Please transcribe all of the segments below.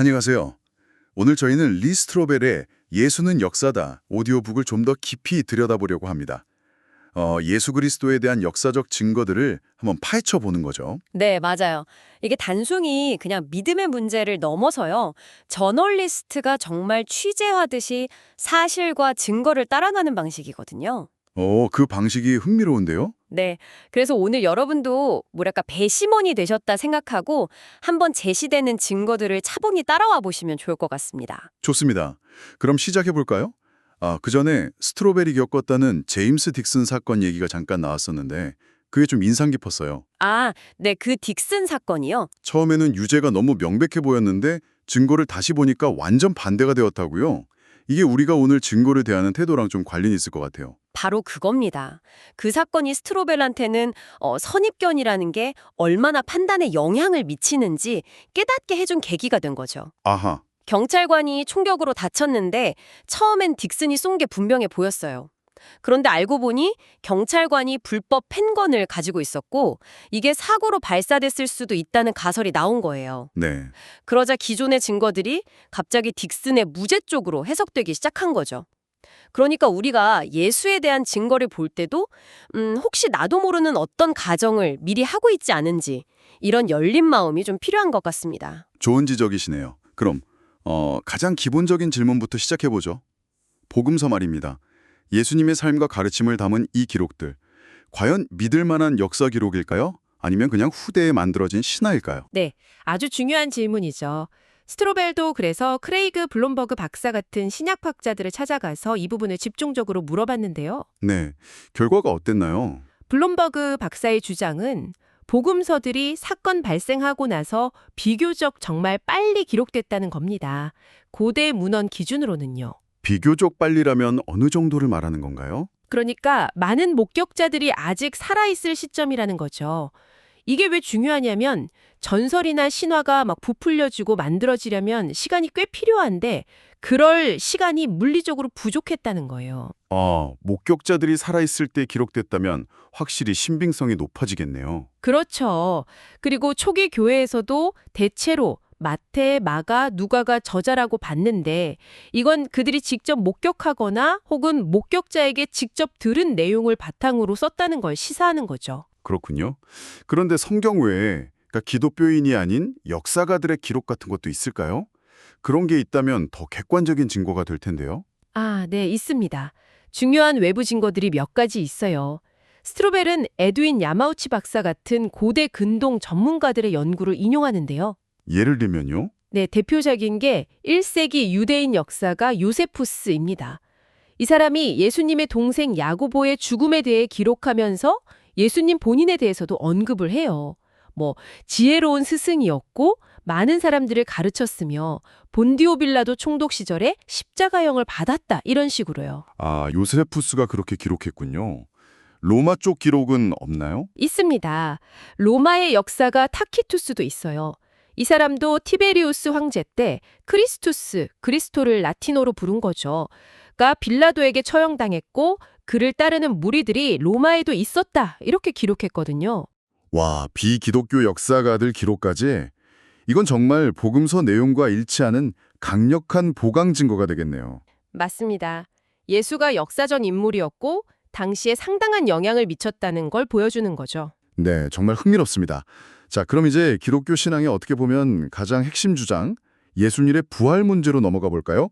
안녕하세요. 오늘 저희는 리 스트로벨의 예수는 역사다 오디오북을 좀 더 깊이 들여다보려고 합니다. 예수 그리스도에 대한 역사적 증거들을 한번 파헤쳐 보는 거죠. 네, 맞아요. 이게 단순히 그냥 믿음의 문제를 넘어서요. 저널리스트가 정말 취재하듯이 사실과 증거를 따라가는 방식이거든요. 그 방식이 흥미로운데요? 네, 그래서 오늘 여러분도 뭐랄까 배심원이 되셨다 생각하고 한번 제시되는 증거들을 차분히 따라와 보시면 좋을 것 같습니다. 좋습니다. 그럼 시작해 볼까요? 그 전에 스트로벨이 겪었다는 제임스 딕슨 사건 얘기가 잠깐 나왔었는데 그게 좀 인상 깊었어요. 아, 네, 그 딕슨 사건이요. 처음에는 유죄가 너무 명백해 보였는데 증거를 다시 보니까 완전 반대가 되었다고요? 이게 우리가 오늘 증거를 대하는 태도랑 좀 관련이 있을 것 같아요. 바로 그겁니다. 그 사건이 스트로벨한테는 선입견이라는 게 얼마나 판단에 영향을 미치는지 깨닫게 해준 계기가 된 거죠. 아하. 경찰관이 총격으로 다쳤는데 처음엔 딕슨이 쏜 게 분명해 보였어요. 그런데 알고 보니 경찰관이 불법 펜건을 가지고 있었고 이게 사고로 발사됐을 수도 있다는 가설이 나온 거예요. 네. 그러자 기존의 증거들이 갑자기 딕슨의 무죄 쪽으로 해석되기 시작한 거죠. 그러니까 우리가 예수에 대한 증거를 볼 때도 혹시 나도 모르는 어떤 가정을 미리 하고 있지 않은지 이런 열린 마음이 좀 필요한 것 같습니다. 좋은 지적이시네요. 그럼 가장 기본적인 질문부터 시작해보죠. 복음서 말입니다. 예수님의 삶과 가르침을 담은 이 기록들, 과연 믿을 만한 역사 기록일까요? 아니면 그냥 후대에 만들어진 신화일까요? 네, 아주 중요한 질문이죠. 스트로벨도 그래서 크레이그 블롬버그 박사 같은 신약학자들을 찾아가서 이 부분을 집중적으로 물어봤는데요. 네, 결과가 어땠나요? 블롬버그 박사의 주장은 복음서들이 사건 발생하고 나서 비교적 정말 빨리 기록됐다는 겁니다. 고대 문헌 기준으로는요. 비교적 빨리라면 어느 정도를 말하는 건가요? 그러니까 많은 목격자들이 아직 살아있을 시점이라는 거죠. 이게 왜 중요하냐면 전설이나 신화가 막 부풀려지고 만들어지려면 시간이 꽤 필요한데 그럴 시간이 물리적으로 부족했다는 거예요. 목격자들이 살아있을 때 기록됐다면 확실히 신빙성이 높아지겠네요. 그렇죠. 그리고 초기 교회에서도 대체로 마태, 마가, 누가가 저자라고 봤는데 이건 그들이 직접 목격하거나 혹은 목격자에게 직접 들은 내용을 바탕으로 썼다는 걸 시사하는 거죠. 그렇군요. 그런데 성경 외에 그러니까 기독교인이 아닌 역사가들의 기록 같은 것도 있을까요? 그런 게 있다면 더 객관적인 증거가 될 텐데요. 아, 네, 있습니다. 중요한 외부 증거들이 몇 가지 있어요. 스트로벨은 에드윈 야마우치 박사 같은 고대 근동 전문가들의 연구를 인용하는데요. 예를 들면요. 네, 대표적인 게 1세기 유대인 역사가 요세푸스입니다. 이 사람이 예수님의 동생 야고보의 죽음에 대해 기록하면서 예수님 본인에 대해서도 언급을 해요. 지혜로운 스승이었고 많은 사람들을 가르쳤으며 본디오 빌라도 총독 시절에 십자가형을 받았다 이런 식으로요. 요세푸스가 그렇게 기록했군요. 로마 쪽 기록은 없나요? 있습니다. 로마의 역사가 타키투스도 있어요. 이 사람도 티베리우스 황제 때 크리스투스, 그리스도를 라틴어로 부른 거죠. 가 빌라도에게 처형당했고 그를 따르는 무리들이 로마에도 있었다 이렇게 기록했거든요. 와, 비기독교 역사가들 기록까지? 이건 정말 복음서 내용과 일치하는 강력한 보강 증거가 되겠네요. 맞습니다. 예수가 역사적 인물이었고 당시에 상당한 영향을 미쳤다는 걸 보여주는 거죠. 네, 정말 흥미롭습니다. 자, 그럼 이제 기독교 신앙의 어떻게 보면 가장 핵심 주장, 예수님의 부활 문제로 넘어가 볼까요?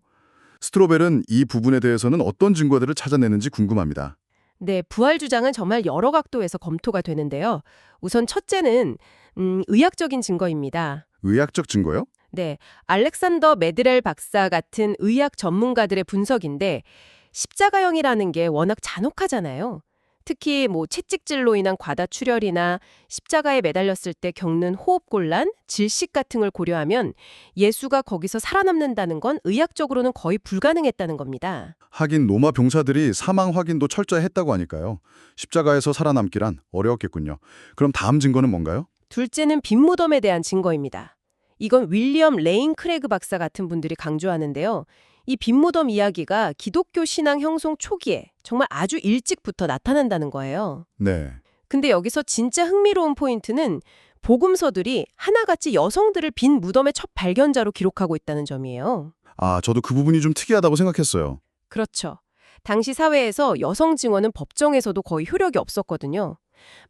스트로벨은 이 부분에 대해서는 어떤 증거들을 찾아내는지 궁금합니다. 네, 부활 주장은 정말 여러 각도에서 검토가 되는데요. 우선 첫째는 의학적인 증거입니다. 의학적 증거요? 네, 알렉산더 메드렐 박사 같은 의학 전문가들의 분석인데 십자가형이라는 게 워낙 잔혹하잖아요. 특히 채찍질로 인한 과다출혈이나 십자가에 매달렸을 때 겪는 호흡곤란, 질식 같은 걸 고려하면 예수가 거기서 살아남는다는 건 의학적으로는 거의 불가능했다는 겁니다. 하긴 로마 병사들이 사망 확인도 철저히 했다고 하니까요. 십자가에서 살아남기란 어려웠겠군요. 그럼 다음 증거는 뭔가요? 둘째는 빈무덤에 대한 증거입니다. 이건 윌리엄 레인 크레그 박사 같은 분들이 강조하는데요. 이 빈무덤 이야기가 기독교 신앙 형성 초기에 정말 아주 일찍부터 나타난다는 거예요. 네. 근데 여기서 진짜 흥미로운 포인트는 복음서들이 하나같이 여성들을 빈 무덤의 첫 발견자로 기록하고 있다는 점이에요. 아, 저도 그 부분이 좀 특이하다고 생각했어요. 그렇죠. 당시 사회에서 여성 증언은 법정에서도 거의 효력이 없었거든요.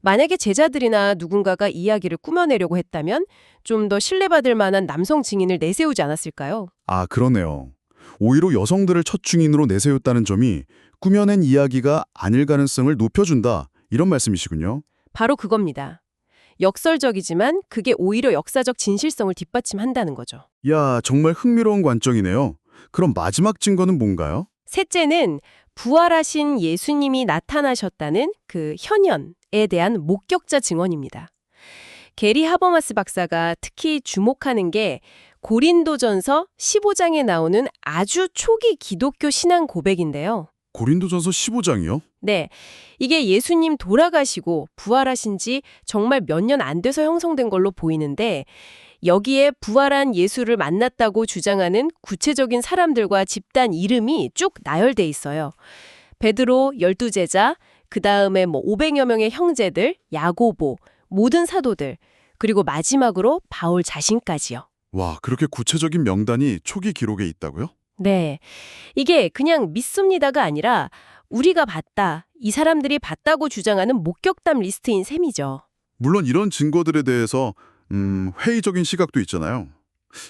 만약에 제자들이나 누군가가 이야기를 꾸며내려고 했다면 좀 더 신뢰받을 만한 남성 증인을 내세우지 않았을까요? 아, 그러네요. 오히려 여성들을 첫 증인으로 내세웠다는 점이 꾸며낸 이야기가 아닐 가능성을 높여준다, 이런 말씀이시군요. 바로 그겁니다. 역설적이지만 그게 오히려 역사적 진실성을 뒷받침한다는 거죠. 야, 정말 흥미로운 관점이네요. 그럼 마지막 증거는 뭔가요? 셋째는 부활하신 예수님이 나타나셨다는 그 현현에 대한 목격자 증언입니다. 게리 하버마스 박사가 특히 주목하는 게 고린도전서 15장에 나오는 아주 초기 기독교 신앙 고백인데요. 고린도전서 15장이요? 네, 이게 예수님 돌아가시고 부활하신 지 정말 몇 년 안 돼서 형성된 걸로 보이는데 여기에 부활한 예수를 만났다고 주장하는 구체적인 사람들과 집단 이름이 쭉 나열돼 있어요. 베드로 12제자, 그 다음에 500여 명의 형제들, 야고보, 모든 사도들, 그리고 마지막으로 바울 자신까지요. 와, 그렇게 구체적인 명단이 초기 기록에 있다고요? 네, 이게 그냥 믿습니다가 아니라 우리가 봤다, 이 사람들이 봤다고 주장하는 목격담 리스트인 셈이죠. 물론 이런 증거들에 대해서 회의적인 시각도 있잖아요.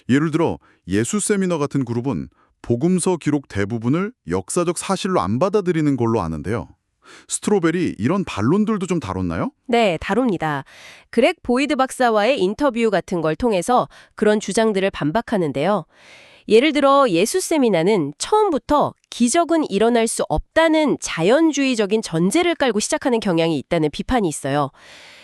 예를 들어 예수 세미너 같은 그룹은 복음서 기록 대부분을 역사적 사실로 안 받아들이는 걸로 아는데요. 스트로벨이 이런 반론들도 좀 다뤘나요? 네, 다룹니다. 그렉 보이드 박사와의 인터뷰 같은 걸 통해서 그런 주장들을 반박하는데요. 예를 들어 예수 세미나는 처음부터 기적은 일어날 수 없다는 자연주의적인 전제를 깔고 시작하는 경향이 있다는 비판이 있어요.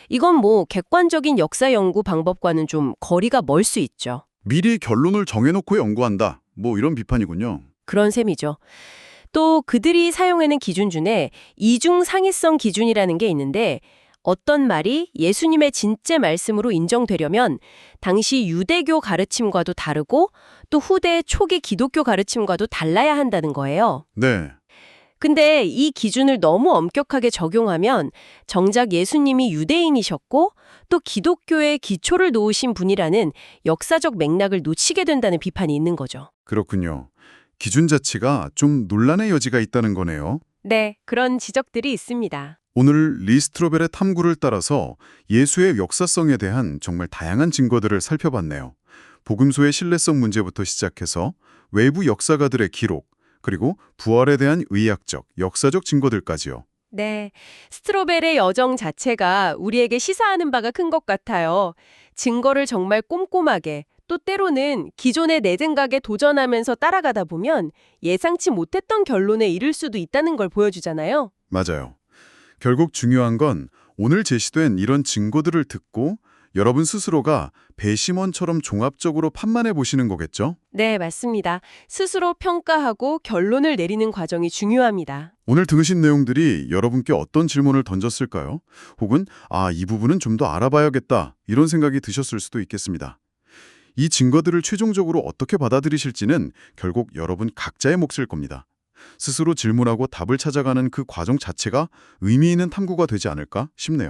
이건 객관적인 역사 연구 방법과는 좀 거리가 멀 수 있죠. 미리 결론을 정해놓고 연구한다. 이런 비판이군요. 그런 셈이죠. 또 그들이 사용하는 기준 중에 이중상위성 기준이라는 게 있는데 어떤 말이 예수님의 진짜 말씀으로 인정되려면 당시 유대교 가르침과도 다르고 또 후대 초기 기독교 가르침과도 달라야 한다는 거예요. 네. 근데 이 기준을 너무 엄격하게 적용하면 정작 예수님이 유대인이셨고 또 기독교의 기초를 놓으신 분이라는 역사적 맥락을 놓치게 된다는 비판이 있는 거죠. 그렇군요. 기준 자체가 좀 논란의 여지가 있다는 거네요. 네, 그런 지적들이 있습니다. 오늘 리스트로벨의 탐구를 따라서 예수의 역사성에 대한 정말 다양한 증거들을 살펴봤네요. 복음서의 신뢰성 문제부터 시작해서 외부 역사가들의 기록, 그리고 부활에 대한 의학적, 역사적 증거들까지요. 네, 스트로벨의 여정 자체가 우리에게 시사하는 바가 큰 것 같아요. 증거를 정말 꼼꼼하게 또 때로는 기존의 내 생각에 도전하면서 따라가다 보면 예상치 못했던 결론에 이를 수도 있다는 걸 보여주잖아요. 맞아요. 결국 중요한 건 오늘 제시된 이런 증거들을 듣고 여러분 스스로가 배심원처럼 종합적으로 판단해 보시는 거겠죠? 네, 맞습니다. 스스로 평가하고 결론을 내리는 과정이 중요합니다. 오늘 들으신 내용들이 여러분께 어떤 질문을 던졌을까요? 혹은 이 부분은 좀 더 알아봐야겠다 이런 생각이 드셨을 수도 있겠습니다. 이 증거들을 최종적으로 어떻게 받아들이실지는 결국 여러분 각자의 몫일 겁니다. 스스로 질문하고 답을 찾아가는 그 과정 자체가 의미 있는 탐구가 되지 않을까 싶네요.